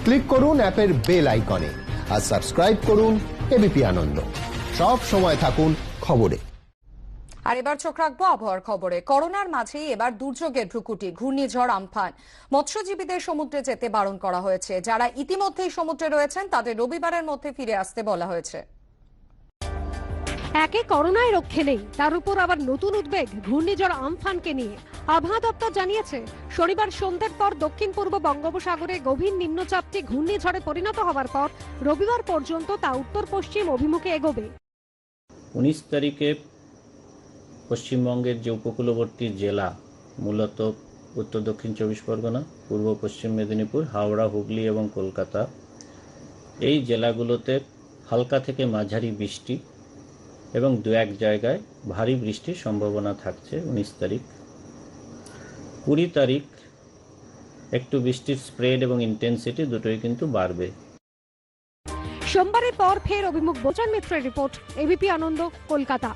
Click করুন অ্যাপের bell আইকনে আর সাবস্ক্রাইব করুন এবিপি আনন্দ। সব সময় থাকুন খবরে। আর এবার চোখ রাখবো আবহাওয়ার খবরে। করোনার মাঝেই এবার দুর্যোগের ভ্রুকুটি, ঘূর্ণিঝড় আমফান। মৎস্যজীবীদের সমুদ্রে যেতে বারণ করা হয়েছে। যারা ইতিমধ্যেই সমুদ্রে রয়েছেন তাদের রবিবারের মধ্যে ফিরে আসতে বলা হয়েছে। একে করোনায় রক্ষে নেই, তার উপর আবার নতুন উদ্বেগ ঘূর্ণিঝড় আমফানকে নিয়ে। আবহাওয়া দপ্তর জানিয়েছে, শনিবার সন্ধ্যের পর দক্ষিণ পূর্ব বঙ্গোপসাগরে গভীর নিম্নচাপটি ঘূর্ণিঝড়ে পরিণত হওয়ার পর রবিবার পর্যন্ত তা উত্তর পশ্চিম অভিমুখে এগোবে। 19 তারিখে পশ্চিমবঙ্গের যে উপকূলবর্তী জেলা, মূলত উত্তর দক্ষিণ 24 পরগনা, পূর্ব পশ্চিম মেদিনীপুর, হাওড়া, হুগলি এবং কলকাতা, এই জেলাগুলোতে হালকা থেকে মাঝারি বৃষ্টি এবং দু এক জায়গায় ভারী বৃষ্টির সম্ভাবনা থাকছে 19 তারিখ। 20 তারিখ একটু বৃষ্টির স্প্রেড এবং ইন্টেন্সিটি দুটোই কিন্তু বাড়বে। সোমবারের পর ফের অভিমুখ। বোচান মিত্রের রিপোর্ট, এবিপি আনন্দ, কলকাতা।